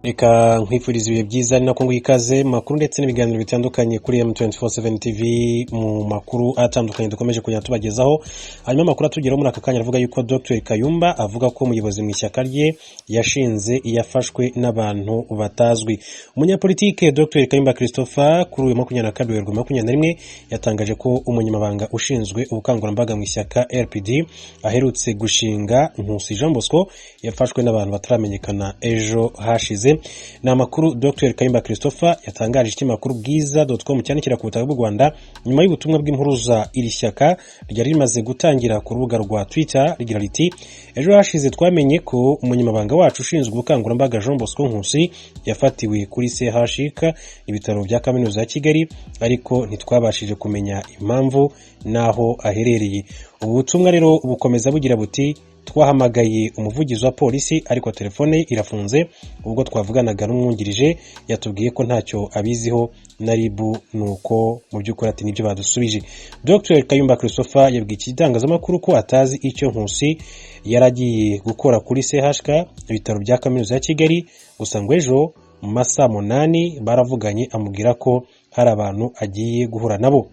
Reka nkwifuriza ibihe byiza ni nako ikaze makuru ndetse n'ibiganiro bitandukanye kuri M247 TV mu makuru atandukanye dukomeje kujya tubagezaho. Hanyuma makuru atugeraho muri aka kanya avuga yuko Dr Kayumba avuga ko umuyobozi mu ishyaka rye yashinze yafashwe n'abantu batazwi. Umunyapolitike Dr Kayumba Christopher kuri uyu 22/21 yatangaje ko umunyamabanga ushinzwe ubukangurambaga mu ishyaka RPD aherutse gushinga Nkusi Jean Bosco yafashwe n'abantu bataramenyekana ejo hashize. Ni amakuru Dr Kayumba Christopher yatangaje ikinyamakuru bwiza.com cyandikira ku butaka bw'u Rwanda nyuma y'ubutumwa bw'impuruza iri shyaka ryari rimaze gutangira ku rubuga rwa Twitter rigira riti ejo hashize twamenye ko umunyamabanga wacu ushinzwe ubukangurambaga Jean Bosco Nkusi yafatiwe kuri CHUK ibitaro bya Kaminuza ya Kigali ariko ntitwabashije kumenya impamvu naho aherereye. Ubu butumwa rero bukomeza bugira buti twahamagaye umuvugizi wa polisi ariko telefone irafunze, ubwo twavuganaga n'umwungirije yatubwiye ko ntacyo abiziho na RIB nuko mu by'ukuri ati nibyo badusubije. Dr Kayumba Christopher yabwiye ikitangazamakuru ko atazi icyo Nkusi yaragiye gukora kuri CHUK ibitaro bya Kaminuza ya Kigali, gusa ngo ejo mu masaha 8 baravuganye amubwira ko hari abantu agiye guhura nabo.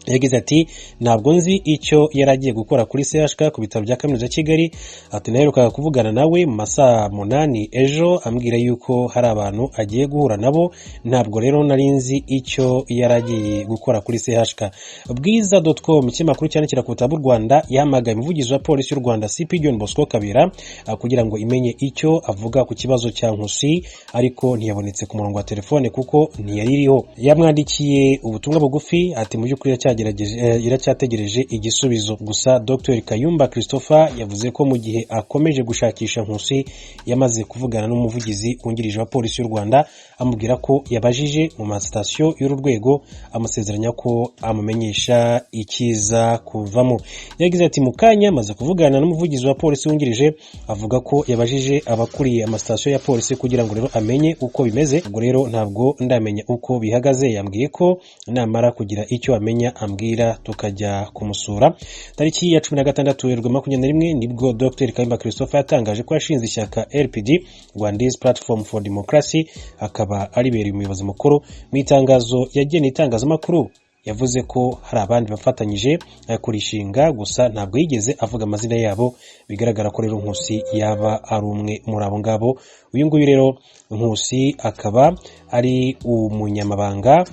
Yagize ati ntabwo nzi icyo yaragiye gukora kuri CHUK ku bitaro bya Kaminuza ya Kigali, ati naherukaga kuvugana nawe mu masaha 8 ejo ambwira yuko hari abantu agiye guhura nabo, ntabwo rero nari nzi icyo yaragiye gukora kuri CHUK. Bwiza.com ikinyamakuru cyandikira ku butaka bw'u Rwanda yahamagaye umuvugizi wa polisi y'u Rwanda CP John Bosco Kabera kugira ngo imenye icyo avuga ku kibazo cya Nkusi, ariko ntiyabonetse ku murongo wa telefone kuko ntiyaririho. Yamwandikiye ubutumwa bugufi ati mu by'ukuri iracyategereje igisubizo. Gusa Dr Kayumba Christopher yavuze ko mu gihe akomeje gushakisha Nkusi yamaze kuvugana n'umuvugizi wungirije wa polisi y'u Rwanda amubwira ko yabajije mu masitasiyo y'uru rwego amusezeranya ko amumenyesha ikiza kuvamo. Yagize ati mu kanya maze kuvugana n'umuvugizi wa polisi wungirije avuga ko yabajije abakuriye amasitasiyo ya polisi kugira ngo rero amenye uko bimeze, ubwo rero ntabwo ndamenya uko bihagaze. Yambwiye ko namara kugira icyo amenya ambwira tukajya kumusura. Tariki ya 16/21 nibwo Dr Kayumba Christopher yatangaje ko yashinze ishyaka RPD Rwandese Platform for Democracy, akaba aribereye umuyobozi mukuru. Mu itangazo yageneye itangazamakuru yavuze ko hari abandi bafatanyije kurishinga, gusa ntabwo yigeze avuga amazina yabo. Bigaragara ko rero Nkusi yaba ari umwe muri abo ngabo. Uyu nguyu rero Nkusi akaba ari umunyamabanga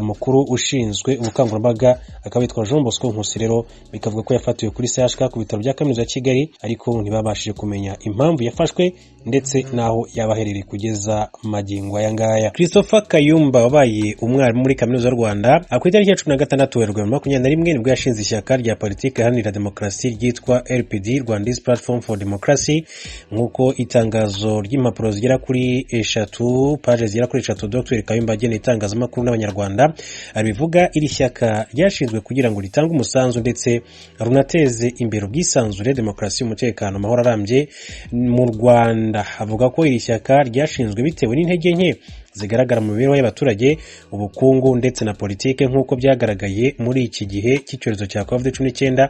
mukuru ushinzwe ubukangurambaga, akaba yitwa Jean Bosco Nkusi. Rero bikavuga ko yafatiwe kuri CHUK ku bitaro bya Kaminuza ya Kigali, ariko ntibabashije kumenya impamvu yafashwe ndetse naho yabaherereye kugeza magingo aya ngaya. Christopher Kayumba wabaye umwarimu muri Kaminuza y'u Rwanda ku itariki ya 16/21 nibwo yashinze ishyaka rya politiki iharanira demokarasi ryitwa RPD Rwandese Platform for Democracy. Nkuko itangazo ry'impapuro zigera kuri 3 page zigera kuri 3 Dr Kayumba ageneye itangazamakuru n'abanyarwanda abivuga, iri shyaka ryashinzwe kugira ngo ritange umusanzu ndetse runateze imbere ubwisanzure, demokarasi, umutekano, amahoro arambye mu Rwanda. Avuga ko iri shyaka ryashinzwe bitewe n'intege nke zigaragara mu mibereho y'abaturage, ubukungu ndetse na politike nk'uko byagaragaye muri iki gihe cy'icyorezo cya COVID-19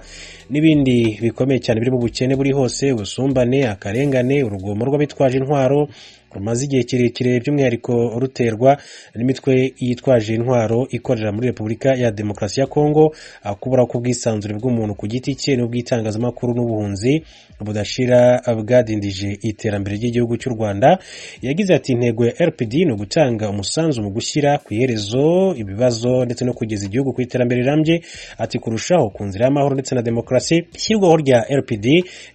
n'ibindi bikomeye cyane birimo ubukene buri hose, ubusumbane, akarengane, urugomo rw'abitwaje intwaro rumaze igihe kirekire, by'umwihariko ruterwa n'imitwe yitwaje intwaro ikorera muri Repubulika ya Demokarasi ya Kongo, kubura k'ubwisanzure bw'umuntu ku giti cye n'ubwitangazamakuru n'ubuhunzi budashira bwadindije iterambere ry'igihugu cy'u Rwanda. Yagize ati intego ya RPD ni gutanga umusanzu mu gushyira ku iherezo ibibazo ndetse no kugeza igihugu ku iterambere rirambye, ati kurushaho ku nzira y'amahoro ndetse na demokarasi. Ishyirwaho rya RPD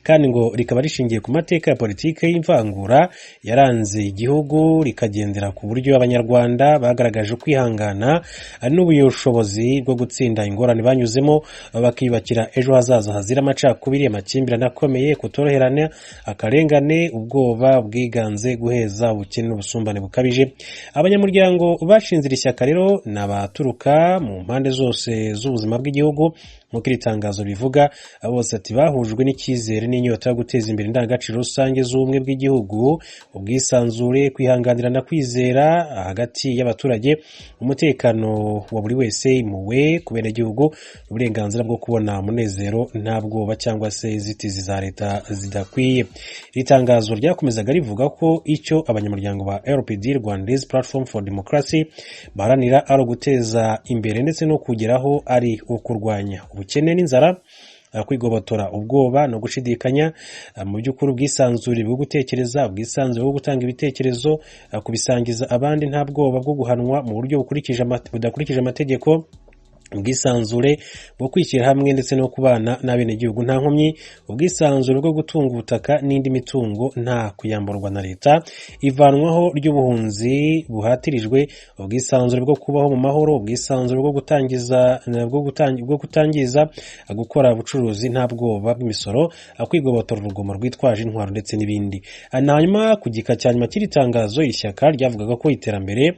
kandi ngo rikaba rishingiye ku mateka ya politike y'imvangura yaranze igihugu, rikagendera ku buryo abanyarwanda bagaragaje kwihangana n'ubushobozi bwo gutsinda ingorane banyuzemo bakiyubakira ejo hazaza hazira amacakubiri, amakimbirane akomeye, kutoroherana, akarengane, ubwoba, ubwiganze, guheza, ubukene n'ubusumbane bukabije. Abanyamuryango bashinze iri shyaka rero n'abaturuka mu mpande zose z'ubuzima bw'igihugu nk'uko iri tangazo bivuga. Bose ati bahujwe n'icyizere n'inyota yo guteza imbere indangagaciro rusange z'ubumwe bw'igihugu, ubwisanzure, kwihanganira na kwizera hagati y'abaturage, umutekano wa buri wese, impuhwe ku benegihugu, uburenganzira bwo kubona umunezero nta bwoba cyangwa se inzitizi za leta zidakwiye. Iri tangazo ryakomezaga rivuga ko icyo abanyamuryango ba RPD, Rwandese Platform for Democracy, baharanira ari uguteza imbere ndetse no kugeraho ari ukurwanya ubukene n'inzara, kwigobotora ubwoba no gushidikanya, mu by'ukuri ubwisanzure bwo gutekereza, ubwisanzure bwo gutanga ibitekerezo, kubisangiza abandi nta bwoba bwo guhanwa mu buryo budakurikije amategeko, ubwisanzure bwo kwishyira hamwe ndetse no kubana n'abenegihugu nta nkomyi, ubwisanzure bwo gutunga ubutaka n'indi mitungo nta kuyamburwa na leta, ivanwaho ry'ubuhunzi buhatirijwe, ubwisanzure bwo kubaho mu mahoro, ubwisanzure bwo gutangiza gukora ubucuruzi nta bwoba bw'imisoro, kwigobotora urugomo rwitwaje intwaro ndetse n'ibindi. Hanyuma ku gika cya nyuma cy'iri tangazo, iri shyaka ryavugaga ko iterambere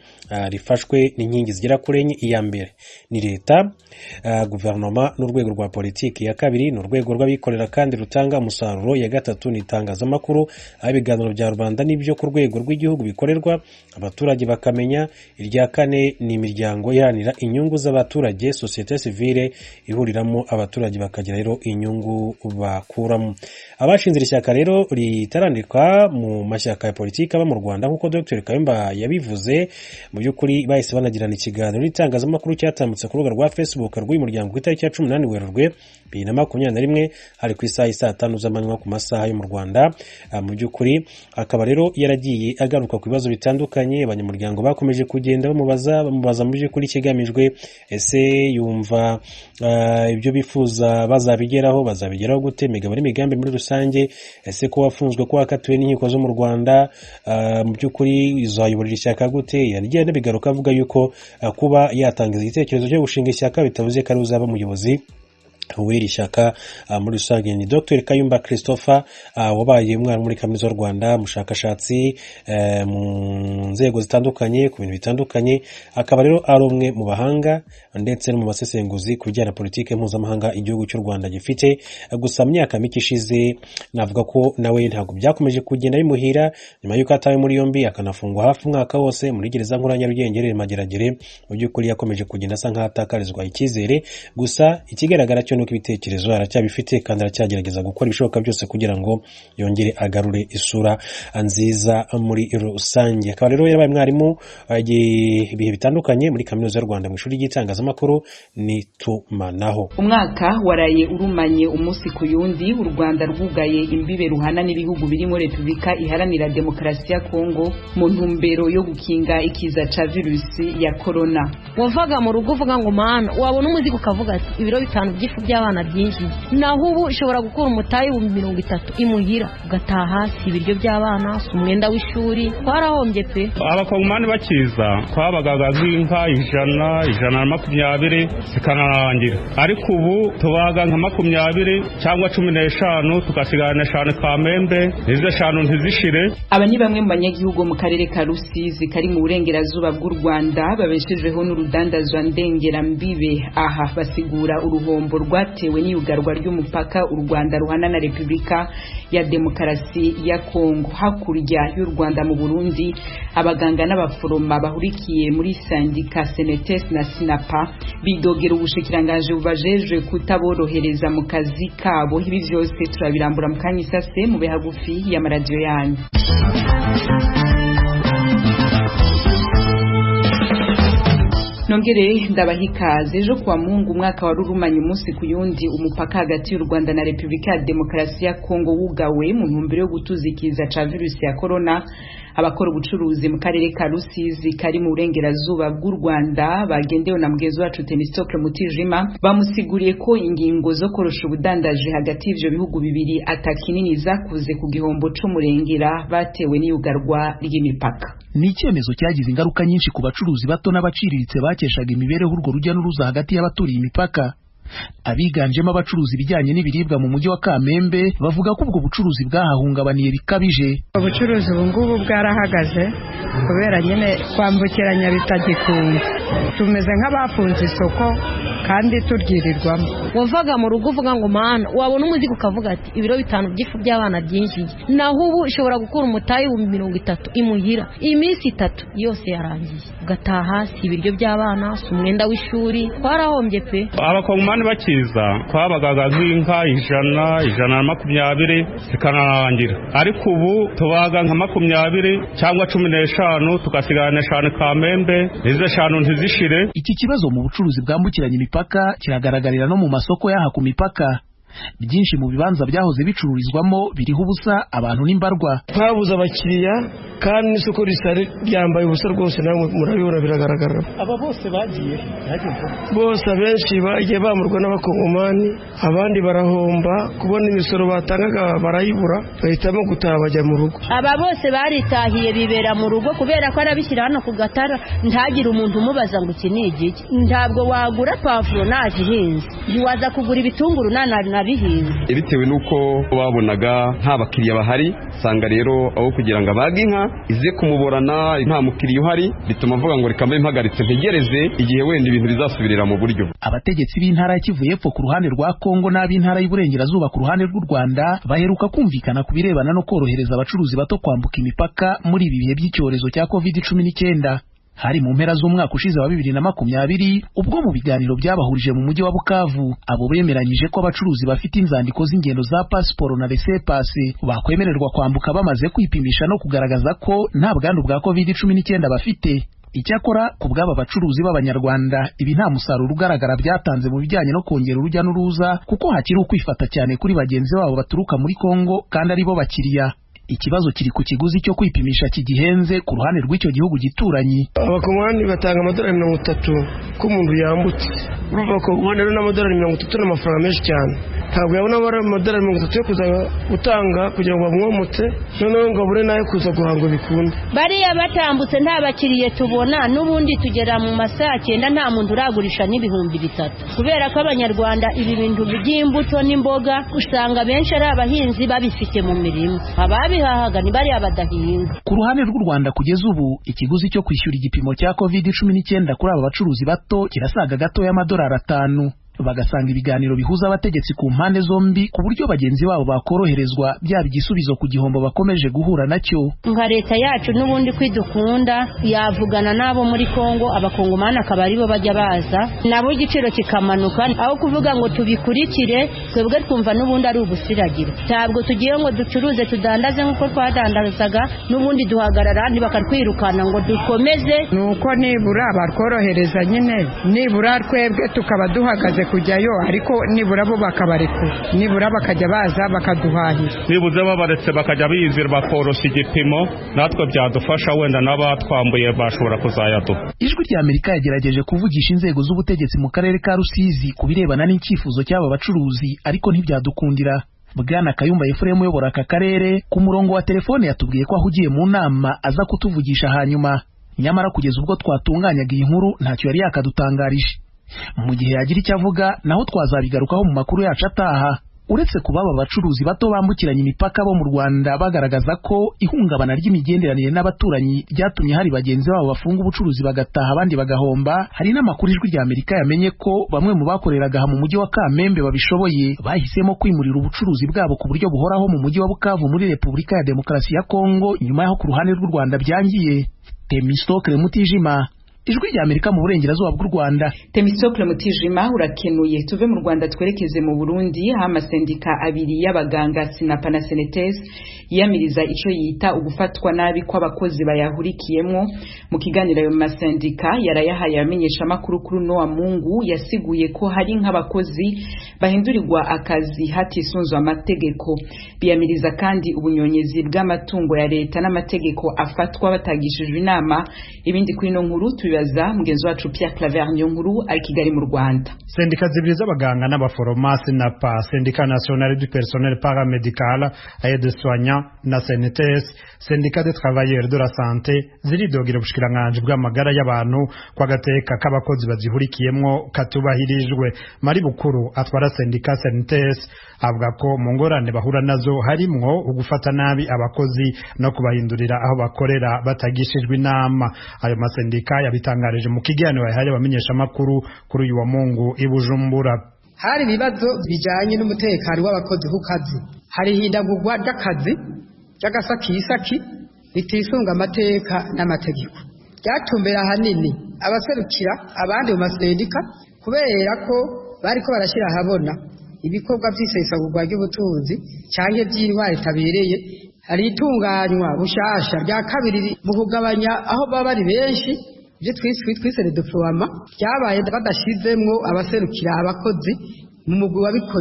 rifashwe n'inkingi zigera kuri enye. Iya mbere ni leta, guverinoma n'urwego rwa politiki. Ya kabiri ni urwego rw'abikorera kandi rutanga umusaruro. Ya gatatu ni itangazamakuru, aho ibiganiro bya rubanda n'ibyo ku rwego rw'igihugu bikorerwa abaturage bakamenya. Irya kane ni imiryango iharanira inyungu z'abaturage, sosiyete sivile ihuriramo abaturage bakagira rero inyungu bakuramo. Abashinze iri shyaka rero ritarandikwa mu mashyaka ya politiki aba mu Rwanda nk'uko Dr Kayumba yabivuze, mu by'ukuri bahise banagirana ikiganiro n'itangazamakuru cyatambutse ku rubuga rwa Facebook rw'uyu muryango ku itariki ya 18 Werurwe 2021 hari ku isaha 5 z'amanywa ku masaha yo mu Rwanda. Mu by'ukuri akaba rero yaragiye agaruka ku bibazo bitandukanye abanyamuryango bakomeje kugenda bamubaza mu by'ukuri kigamijwe, ese yumva ibyo bifuza bazabigeraho gute, imigabo n'imigambi muri rusange, ese ko wafunzwe ko wakatiwe n'inkiko zo mu Rwanda mu by'ukuri izayoborera ishyaka gute. Yagiye nabigaruka avuga yuko kuba yatangiza igitekerezo cyo gushinga ishyaka bitavuze ko ari uzaba umuyobozi w'iri shyaka. Muri rusange ni Dr Kayumba Christopher, wabaye umwarimu muri kaminuza y'u Rwanda, umushakashatsi mu nzego zitandukanye ku bintu bitandukanye, akaba rero ari umwe mu bahanga ndetse no mu basesenguzi ku bijyana na politike mpuzamahanga igihugu cy'u Rwanda gifite. Gusa mu myaka mike ishize navuga ko nawe ntabwo byakomeje kugenda bimuhira, nyuma y'uko atawe muri yombi akanafungwa hafi umwaka wose muri gereza nkuru ya Nyarugenge Mageragere. Mu by'ukuri yakomeje kugenda asa nk'atakarizwa icyizere, gusa ikigaragara cyo nuko ibitekerezo aracyabifite kandi aracyagerageza gukora ibishoboka byose kugira ngo yongere agarure isura nziza muri rusange. Akaba rero yarabaye mwarimu ibihe bitandukanye muri kaminuza y'u Rwanda mu ishuri ry'itangazamakuru n'itumanaho. Umwaka waraye urumanye umunsi ku yundi, u Rwanda rwugaye imbibe ruhana n'ibihugu birimo Repubulika Iharanira Demokarasi ya Kongo mu ntumbero yo gukinga ikiza ca virusi ya corona. Wavaga mu rugo uvuga ngo mana wabona umuzigo ukavuga ati ibiro 5 by'ifu by'abana byinshi, naho ubu ushobora gukora umutayi wa 30 imuhira ugataha si ibiryo by'abana, si umwenda w'ishuri. Twarahombye pe. Abakongomani bakiza twabagaga nk'inka 120 zikanarangira, ariko ubu tubaga nka 20 cyangwa 15 tugasigana 5 Kamembe, izo 5 ntizishire. Aba ni bamwe mu banyagihugu mu karere ka Rusizi kari mu burengerazuba bw'u Rwanda babeshejweho n'urudandazwa ndengerambibe. Aha basigura uruhombo rwatewe n'iyugarwa ry'umupaka u Rwanda ruhana na Repubulika ya Demokarasi ya Kongo. Hakurya y'u Rwanda mu Burundi, abaganga n'abaforoma bahurikiye muri sandika Senetes na Sinapa bidogera ubushikiranganje bubajejwe kutaborohereza mu kazi kabo. Ibi byose turabirambura mu kanya isase mu behagufi ya radio yanyu. Nongere ndabahikaze. Ejo kwa Mungu umwaka warurumanye umunsi ku yundi, umupaka hagati y'u Rwanda na Repubulika ya Demokarasi ya Kongo wugawe mu ntumbero yo gutuzikiza ca virusi ya corona. Abakora ubucuruzi mu karere ka Rusizi kari mu burengerazuba bw'u Rwanda bagendewe na mugenzi wacu Temistocle Mutijima bamusiguriye ko ingingo zo korosha ubudandaje hagati y'ivyo bihugu bibiri atakinini zakuze ku gihombo c'umurengera batewe n'iyugarwa ry'imipaka. Ni icyemezo cyagize ingaruka nyinshi ku bacuruzi bato n'abaciriritse bakeshaga imibereho urwo rujya n'uruza hagati y'abaturiye imipaka. Abiganjemo abacuruzi bijyanye n'ibiribwa mu mujyi wa Kamembe bavuga ko ubwo bucuruzi bwahahungabaniye bikabije. Ubucuruzi ubu ngubu bwarahagaze kubera nyine kwambukiranya bitagikunda. Tumeze nk'abafunze isoko kandi turyirirwamo. wavaga mu rugo uvuga ngo mana wabona umuzigo ukavuga ati ibiro 5 by'ifu by'abana byinshi, naho ubu ushobora gukura umutayi wa 30 imuhira iminsi 3 yose yarangiye, ugataha si ibiryo by'abana, si umwenda w'ishuri, twarahombye pe. Abakongomani bakiza twabagaga nk'inka 120 zikanarangira, ariko ubu tubaga nka 20 cyangwa 15 tugasigana 5 Kamembe, izo 5 ntizishire. Iki kibazo mu bucuruzi bwambukiranya imipaka kiragaragarira no mu masoko yaha ku mipaka. Byinshi mu bibanza byahoze bicururizwamo biriho ubusa, abantu n'imbarwa. Twabuze abakiriya kandi n'isoko risari ryambaye ubusa rwose, namwe murabibona biragaragara. Aba bose bagiye bose abenshi bagiye bamurwa n'abakongomani, abandi barahomba kubona imisoro batangaga barayibura, bahitamo gutaha bajya mu rugo. Aba bose baritahiye bibera mu rugo kubera ko arabishyira hano ku gatara, ntagire umuntu umubaza ngo iki ni igiki. Ntabwo wagura pavuro nazihinze, ntiwaza kugura ibitunguru bihinze. Bitewe nuko babonaga nta bakiriya bahari, sanga rero aho kugira ngo abage inka ize kumuborana nta mukiriya uhari, bituma avuga ngo reka mbe mpagaritse ntegereze igihe wenda ibintu bizasubirira mu buryo. Abategetsi b'intara ya Kivu y'Epfo ku ruhande rwa Kongo n'ab'intara y'Iburengerazuba ku ruhande rw'u Rwanda baheruka kumvikana ku birebana no korohereza abacuruzi bato kwambuka imipaka muri ibi bihe by'icyorezo cya COVID-19. Hari mu mpera z'umwaka ushize wa 2020 ubwo mu biganiro byabahurije mu mujyi wa Bukavu, abo bemeranyije ko abacuruzi bafite inzandiko z'ingendo za pasiporo na laissez-passer bakwemererwa kwambuka bamaze kwipimisha no kugaragaza ko nta bwandu bwa COVID-19 bafite. Icyakora ku bw'aba bacuruzi b'Abanyarwanda ibi nta musaruro ugaragara byatanze mu bijyanye no kongera urujya n'uruza, kuko hakiri ukwifata cyane kuri bagenzi babo baturuka muri Kongo kandi ari bo bakiriya. Ikibazo kiri ku kiguzi cyo kwipimisha kigihenze ku ruhande rw'icyo gihugu gituranyi. Abakongomani batanga amadolari 30 ku muntu yambutse. Urumva ko rero n'amadolari 30 n'amafaranga menshi cyane. Ntabwo yabona amadolari 30 yo kuza gutanga kugira ngo bamwomotse, noneho ngo abure nayo kuza guhanga bikunda. Bariya batambutse nta bakiriye tubona, n'ubundi tugera mu masaha 9 nta muntu uragurisha n'ibihumbi 3, kubera ko Abanyarwanda ibi bintu by'imbuto n'imboga usanga benshi ari abahinzi babifite mu mirimo. Ababihahaga ni bari abadahinga. Ku ruhande rw'u Rwanda kugeza ubu ikiguzi cyo kwishyura igipimo cya COVID-19 kuri aba bacuruzi bato kirasaga gato y'amadolari 5. Bagasanga ibiganiro bihuza abategetsi ku mpande zombi ku buryo bagenzi babo bakoroherezwa byaba igisubizo ku gihombo bakomeje guhura nacyo. Nka leta yacu n'ubundi kwidukunda yavugana nabo muri Kongo, abakongomani akaba aribo bajya baza nabo igiciro kikamanuka, aho kuvuga ngo tubikurikire twebwe twumva n'ubundi ari ubusiragira. Ntabwo tugiye ngo ducuruze tudandaze nk'uko twadandazaga, n'ubundi duhagarara ntibakatwirukana ngo dukomeze. Nuko nibura barkorohereza nyine, nibura twebwe tukaba duhagaze kujyayo, ariko nibura bo bakabarekura, nibura bakajya baza bakaduhahira. Nibuze babaretse bakajya bizira bakoroshya igipimo, natwe byadufasha wenda n'abatwambuye bashobora kuzayaduha. Ijwi rya Amerika yagerageje kuvugisha inzego z'ubutegetsi mu karere ka Rusizi ku birebana n'icyifuzo cy'aba bacuruzi, ariko ntibyadukundira. Bwana Kayumba Efuremu uyobora aka karere ku murongo wa telefone yatubwiye ko ahugiye mu nama aza kutuvugisha hanyuma, nyamara kugeza ubwo twatunganyaga iyi nkuru ntacyo yari yakadutangarije. Mu gihe yagira icyo avuga naho twazabigarukaho mu makuru yacu ataha. Uretse kuba aba bacuruzi bato bambukiranya imipaka bo mu Rwanda bagaragaza ko ihungabana ry'imigenderanire n'abaturanyi ryatumye hari bagenzi babo bafunga ubucuruzi bagataha abandi bagahomba, hari n'amakuru Ijwi rya Amerika yamenye ko bamwe mu bakoreraga mu mujyi wa Kamembe babishoboye bahisemo kwimurira ubucuruzi bwabo ku buryo buhoraho mu mujyi wa Bukavu muri Repubulika ya Demokarasi ya Kongo, nyuma y'aho ku ruhande rw'u Rwanda byangiye. Temistokle Mutijima, Ijwi rya Amerika mu burengerazuba bw'u Rwanda. Temistokle Mutijima urakenuye. Tuve mu Rwanda twerekeze mu Burundi, ha amasendika abiri y'abaganga Sinapa na Senetes yamiriza ico yita ugufatwa nabi kw'abakozi bayahurikiyemo. Mu kiganiro ayo masendika yarayahaye abamenyesha makuru kuri Noa Mungu yasiguye ko hari nk'abakozi bahindurirwa akazi hatisunzwe amategeko. Biyamiriza kandi ubunyonyezi bw'amatungo ya leta n'amategeko afatwa batagishijwe inama. Ibindi kuri no nkuru tubibaza mugenzi wacu Pierre Claver Nyonguru ari Kigali mu Rwanda. Sendika zibiri z'abaganga n'abaforoma Sinapa, Syndicat National du Personnel Paramédical et de Soignants na Senetes, Syndicat des Travailleurs de la Santé ziridogira ubushikiranganje bw'amagara y'abantu kwa gateka k'abakozi bazihurikiyemwo katubahirijwe. Mari Bukuru atwara Syndicat Senetes avuga ko mu ngorane bahura nazo harimwo ugufata nabi abakozi no kubahindurira aho bakorera batagishijwe inama. Ayo masendika yabitangarije mu kiganiro yahaye abamenyeshamakuru kuri uyu wa Mungu i Bujumbura. Hari ibibazo bijanye n'umutekano w'abakozi ku kazi, hari hindagurwa ry'akazi ry'agasakisaki ritisunga amateka n'amategeko, ryatumbera hanini abaserukira abandi mu masendika kubera ko bariko barashira habona ibikorwa vy'isesagurwa ry'ubutunzi canke vy'intwari itabereye. Hari itunganywa bushasha rya kabiri mu kugabanya aho baba bari benshi ibyo twise redeploiement, ryabaye badashizemwo abaserukira abakozi mu mugwi wabikoze.